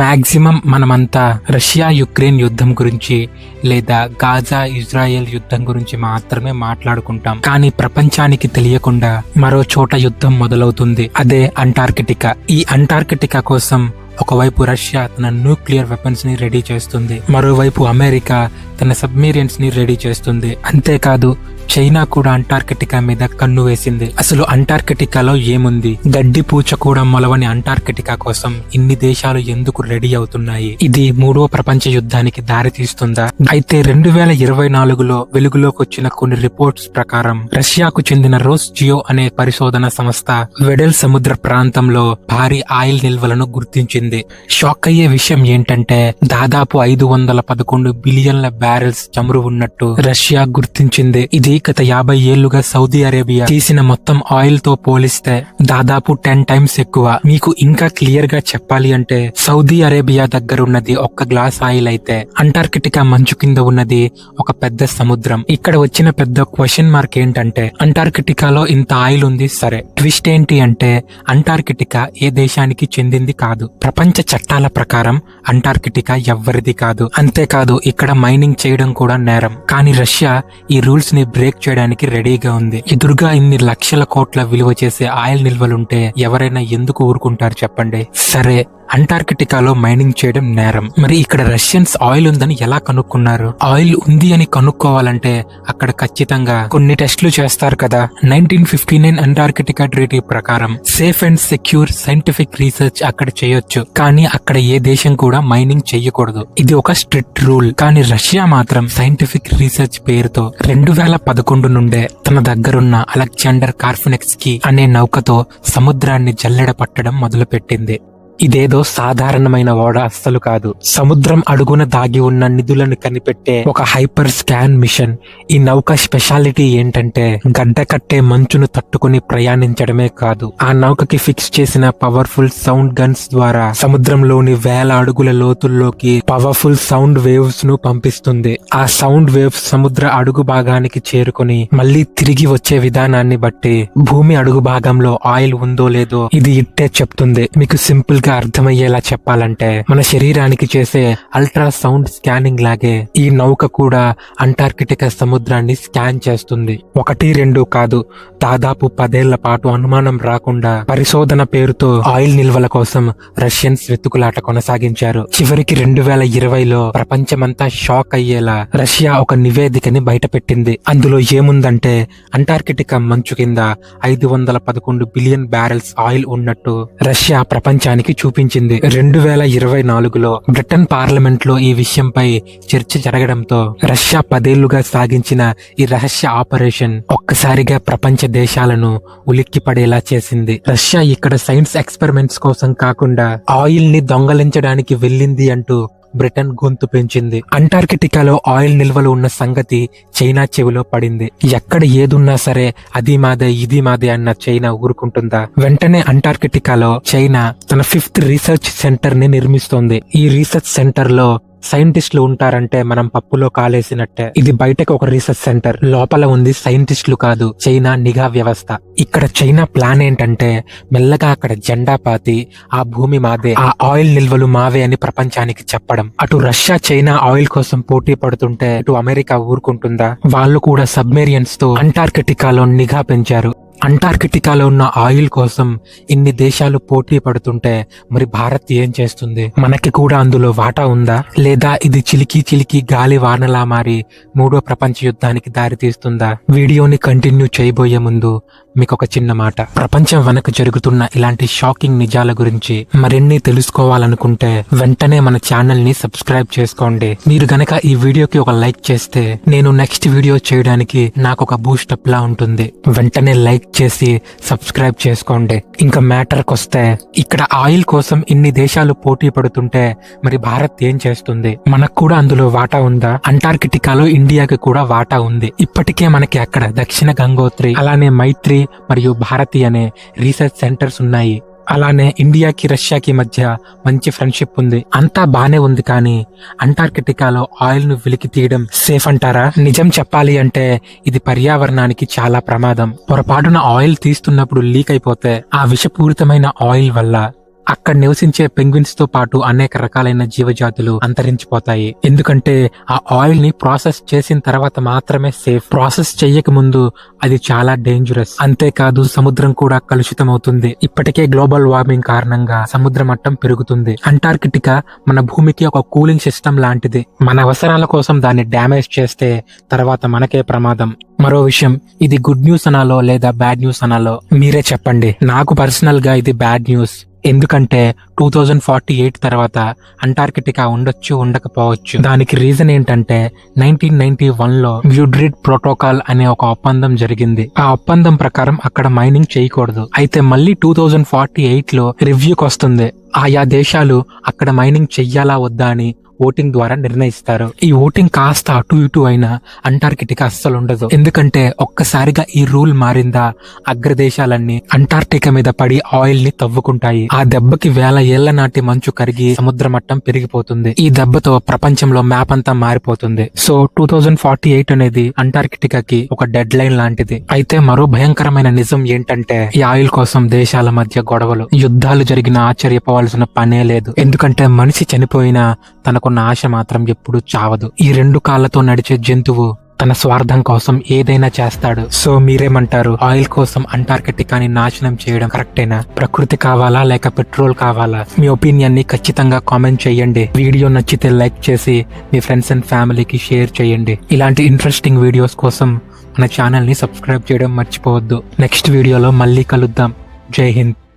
Maximum మనమంతా Russia Ukraine యుద్ధం గురించి లేదా గాజా ఇజ్రాయెల్ యుద్ధం గురించి మాత్రమే మాట్లాడుకుంటాం. కానీ ప్రపంచానికి తెలియకుండా మరో చోట యుద్ధం మొదలవుతుంది. అదే అంటార్కిటికా. ఈ అంటార్కిటికా కోసం ఒకవైపు రష్యా తన న్యూక్లియర్ వెపన్స్ ని రెడీ చేస్తుంది, మరోవైపు అమెరికా తన సబ్మెరీన్స్ ని రెడీ చేస్తుంది. అంతేకాదు చైనా కూడా అంటార్కిటికా మీద కన్ను వేసింది. అసలు అంటార్కిటికాలో ఏముంది? గడ్డి పూచ కూడా మొలవని అంటార్కిటికా కోసం ఇన్ని దేశాలు ఎందుకు రెడీ అవుతున్నాయి? ఇది మూడవ ప్రపంచ యుద్ధానికి దారి తీస్తుందా? అయితే 2024లో వెలుగులోకి వచ్చిన కొన్ని రిపోర్ట్స్ ప్రకారం రష్యాకు చెందిన రోస్ జియో అనే పరిశోధన సంస్థ వెడెల్ సముద్ర ప్రాంతంలో భారీ ఆయిల్ నిల్వలను గుర్తించింది. షాక్ అయ్యే విషయం ఏంటంటే దాదాపు 511 బిలియన్ల బ్యారెల్స్ చమురు ఉన్నట్టు రష్యా గుర్తించింది. ఇది గత 50 ఏళ్లుగా సౌదీ అరేబియా తీసిన మొత్తం ఆయిల్ తో పోలిస్తే దాదాపు 10 టైమ్స్ ఎక్కువ. మీకు ఇంకా క్లియర్ గా చెప్పాలి అంటే సౌదీ అరేబియా దగ్గర ఉన్నది ఒక్క గ్లాస్ ఆయిల్ అయితే అంటార్కిటికా మంచు కింద ఉన్నది ఒక పెద్ద సముద్రం. ఇక్కడ వచ్చిన పెద్ద క్వశ్చన్ మార్క్ ఏంటంటే అంటార్కిటికాలో ఇంత ఆయిల్ ఉంది సరే, ట్విస్ట్ ఏంటి అంటే అంటార్కిటికా ఏ దేశానికి చెందింది కాదు. ప్రపంచ చట్టాల ప్రకారం అంటార్కిటికా ఎవ్వరిది కాదు. అంతేకాదు ఇక్కడ మైనింగ్ చేయడం కూడా నేరం. కానీ రష్యా ఈ రూల్స్ ని బ్రేక్ చేయడానికి రెడీగా ఉంది. ఎదురుగా ఇన్ని లక్షల కోట్ల విలువ చేసే ఆయిల్ నిల్వలుంటే ఎవరైనా ఎందుకు ఊరుకుంటారు చెప్పండి? సరే, అంటార్కిటికాలో మైనింగ్ చేయడం నేరం. మరి ఇక్కడ రష్యన్స్ ఆయిల్ ఉందని ఎలా కనుక్కున్నారు? ఆయిల్ ఉంది అని కనుక్కోవాలంటే అక్కడ ఖచ్చితంగా కొన్ని టెస్టులు చేస్తారు కదా. 1959 అంటార్కిటికా ట్రీటీ ప్రకారం safe and secure scientific research అక్కడ చేయొచ్చు, కానీ అక్కడ ఏ దేశం కూడా మైనింగ్ చెయ్యకూడదు. ఇది ఒక స్ట్రిక్ట్ రూల్. కానీ రష్యా మాత్రం సైంటిఫిక్ రీసెర్చ్ పేరుతో 2011 నుండే తన దగ్గరున్న అలెగ్జాండర్ కార్ఫినెక్స్కీ అనే నౌకతో సముద్రాన్ని జల్లెడ పట్టడం మొదలుపెట్టింది. ఇదేదో సాధారణమైన ఓడ అస్సలు కాదు. సముద్రం అడుగున దాగి ఉన్న నిధులను కనిపెట్టే ఒక హైపర్ స్కాన్ మిషన్. ఈ నౌక స్పెషాలిటీ ఏంటంటే గడ్డ కట్టే మంచును తట్టుకుని ప్రయాణించడమే కాదు, ఆ నౌకకి ఫిక్స్ చేసిన పవర్ఫుల్ సౌండ్ గన్స్ ద్వారా సముద్రంలోని వేల అడుగుల లోతుల్లోకి పవర్ఫుల్ సౌండ్ వేవ్స్ ను పంపిస్తుంది. ఆ సౌండ్ వేవ్స్ సముద్ర అడుగు భాగానికి చేరుకుని మళ్లీ తిరిగి వచ్చే విధానాన్ని బట్టి భూమి అడుగు భాగంలో ఆయిల్ ఉందో లేదో ఇది ఇట్టే చెప్తుంది. మీకు సింపుల్ అర్థమయ్యేలా చెప్పాలంటే మన శరీరానికి చేసే అల్ట్రా సౌండ్ స్కానింగ్ లాగే ఈ నౌక కూడా అంటార్కిటికా సముద్రాన్ని స్కాన్ చేస్తుంది. 1-2 కాదు, దాదాపు 10 ఏళ్ల పాటు అనుమానం రాకుండా పరిశోధన పేరుతో ఆయిల్ నిల్వల కోసం రష్యన్స్ వెతుకులాట కొనసాగించారు. చివరికి 2020లో ప్రపంచమంతా షాక్ అయ్యేలా రష్యా ఒక నివేదికని బయటపెట్టింది. అందులో ఏముందంటే అంటార్కిటికా మంచు కింద 511 బిలియన్ బ్యారెల్స్ ఆయిల్ ఉన్నట్టు రష్యా ప్రపంచానికి చూపించింది. 2024లో బ్రిటన్ పార్లమెంట్ లో ఈ విషయంపై చర్చ జరగడంతో రష్యా 10 ఏళ్లుగా సాగించిన ఈ రహస్య ఆపరేషన్ ఒక్కసారిగా ప్రపంచ దేశాలను ఉలిక్కిపడేలా చేసింది. రష్యా ఇక్కడ సైన్స్ ఎక్స్పెరిమెంట్స్ కోసం కాకుండా ఆయిల్ ని దొంగలించడానికి వెళ్ళింది అంటూ బ్రిటన్ గొంతు పెంచింది. అంటార్కిటికాలో ఆయిల్ నిల్వలు ఉన్న సంగతి చైనా చెవిలో పడింది. ఎక్కడ ఏదున్నా సరే అది మాదే ఇది మాదే అన్న చైనా ఊరుకుంటుందా? వెంటనే అంటార్కిటికాలో చైనా తన 5th రీసెర్చ్ సెంటర్ ని నిర్మిస్తోంది. ఈ రీసెర్చ్ సెంటర్ లో సైంటిస్టులు ఉంటారంటే మనం పప్పులో కాలేసినట్టే. ఇది బయటకు ఒక రీసెర్చ్ సెంటర్, లోపల ఉంది సైంటిస్టులు కాదు, చైనా నిఘా వ్యవస్థ. ఇక్కడ చైనా ప్లాన్ ఏంటంటే మెల్లగా అక్కడ జెండా పాతి ఆ భూమి మాదే, ఆ ఆయిల్ నిల్వలు మావే అని ప్రపంచానికి చెప్పడం. అటు రష్యా చైనా ఆయిల్ కోసం పోటీ పడుతుంటే ఇటు అమెరికా ఊరుకుంటుందా? వాళ్ళు కూడా సబ్మెరియన్స్ తో అంటార్కిటికాలో నిఘా పెంచారు. అంటార్కిటికాలో ఉన్న ఆయిల్ కోసం ఇన్ని దేశాలు పోటీ పడుతుంటే మరి భారత్ ఏం చేస్తుంది? మనకి కూడా అందులో వాటా ఉందా? లేదా ఇది చిలికి గాలి వానలా మారి మూడో ప్రపంచ యుద్ధానికి దారి తీస్తుందా? వీడియోని కంటిన్యూ చేయబోయే ముందు మీకు ఒక చిన్న మాట. ప్రపంచం వెనక జరుగుతున్న ఇలాంటి షాకింగ్ నిజాల గురించి మరిన్ని తెలుసుకోవాలనుకుంటే వెంటనే మన ఛానల్ ని సబ్స్క్రైబ్ చేసుకోండి. మీరు గనక ఈ వీడియోకి ఒక లైక్ చేస్తే నేను నెక్స్ట్ వీడియో చేయడానికి నాకు ఒక బూస్ట్ అప్ లా ఉంటుంది. వెంటనే లైక్ చేసి సబ్స్క్రైబ్ చేసుకోండి. ఇంకా మ్యాటర్ కొస్తే ఇక్కడ ఆయిల్ కోసం ఇన్ని దేశాలు పోటీ పడుతుంటే మరి భారత్ ఏం చేస్తుంది? మనకు కూడా అందులో వాటా ఉందా? అంటార్కిటికాలో ఇండియాకి కూడా వాటా ఉంది. ఇప్పటికే మనకి అక్కడ దక్షిణ గంగోత్రి, అలానే మైత్రి మరియు భారతి అనే రీసెర్చ్ సెంటర్స్ ఉన్నాయి. అలానే ఇండియాకి రష్యాకి మధ్య మంచి ఫ్రెండ్షిప్ ఉంది. అంతా బానే ఉంది, కానీ అంటార్కిటికాలో ఆయిల్ ను వెలికి తీయడం సేఫ్ అంటారా? నిజం చెప్పాలి అంటే ఇది పర్యావరణానికి చాలా ప్రమాదం. పొరపాటున ఆయిల్ తీస్తున్నప్పుడు లీక్ అయిపోతే ఆ విషపూరితమైన ఆయిల్ వల్ల అక్కడ నివసించే పెంగ్విన్స్ తో పాటు అనేక రకాలైన జీవజాతులు అంతరించిపోతాయి. ఎందుకంటే ఆ ఆయిల్ ని ప్రాసెస్ చేసిన తర్వాత మాత్రమే సేఫ్. ప్రాసెస్ చెయ్యక ముందు అది చాలా డేంజరస్. అంతేకాదు సముద్రం కూడా కలుషితమవుతుంది. ఇప్పటికే గ్లోబల్ వార్మింగ్ కారణంగా సముద్ర మట్టం పెరుగుతుంది. అంటార్కిటికా మన భూమికి ఒక కూలింగ్ సిస్టమ్ లాంటిది. మన అవసరాల కోసం దాన్ని డ్యామేజ్ చేస్తే తర్వాత మనకే ప్రమాదం. మరో విషయం, ఇది గుడ్ న్యూస్ అనాలో లేదా బ్యాడ్ న్యూస్ అనాలో మీరే చెప్పండి. నాకు పర్సనల్ గా ఇది బ్యాడ్ న్యూస్. ఎందుకంటే 2048 తర్వాత అంటార్కిటికా ఉండొచ్చు, ఉండకపోవచ్చు. దానికి రీజన్ ఏంటంటే 1991 లో మ్యూడ్రిడ్ ప్రోటోకాల్ అనే ఒక ఒప్పందం జరిగింది. ఆ ఒప్పందం ప్రకారం అక్కడ మైనింగ్ చేయకూడదు. అయితే మళ్ళీ 2048 లో రివ్యూకి వస్తుంది. ఆయా దేశాలు అక్కడ మైనింగ్ చెయ్యాలా వద్దా అని ఓటింగ్ ద్వారా నిర్ణయిస్తారు. ఈ ఓటింగ్ కాస్త అటు ఇటు అయినా అంటార్కిటికా అస్సలు ఉండదు. ఎందుకంటే ఒక్కసారిగా ఈ రూల్ మారిందా అగ్రదేశాలన్నీ అంటార్కిటికా మీద పడి ఆయిల్ ని తవ్వుకుంటాయి. ఆ దెబ్బకి వేల ఏళ్ల నాటి మంచు కరిగి సముద్ర మట్టం పెరిగిపోతుంది. ఈ దెబ్బతో ప్రపంచంలో మ్యాప్ అంతా మారిపోతుంది. సో 2048 అనేది అంటార్కిటికాకి ఒక డెడ్ లైన్ లాంటిది. అయితే మరో భయంకరమైన నిజం ఏంటంటే ఈ ఆయిల్ కోసం దేశాల మధ్య గొడవలు, యుద్ధాలు జరిగిన ఆశ్చర్యపోవాల్సిన పనే లేదు. ఎందుకంటే మనిషి చనిపోయినా తనకున్న ఆశ మాత్రం ఎప్పుడూ చావదు. ఈ రెండు కాళ్లతో నడిచే జంతువు తన స్వార్థం కోసం ఏదైనా చేస్తాడు. సో మీరేమంటారు? ఆయిల్ కోసం అంటార్కిటికాని నాశనం చేయడం కరెక్టేనా? ప్రకృతి కావాలా లేక పెట్రోల్ కావాలా? మీ ఒపీనియన్ ని ఖచ్చితంగా కామెంట్ చేయండి. వీడియో నచ్చితే లైక్ చేసి మీ ఫ్రెండ్స్ అండ్ ఫ్యామిలీకి షేర్ చేయండి. ఇలాంటి ఇంట్రెస్టింగ్ వీడియోస్ కోసం మన ఛానల్ ని సబ్స్క్రైబ్ చేయడం మర్చిపోవద్దు. నెక్స్ట్ వీడియోలో మళ్ళీ కలుద్దాం. జై హింద్.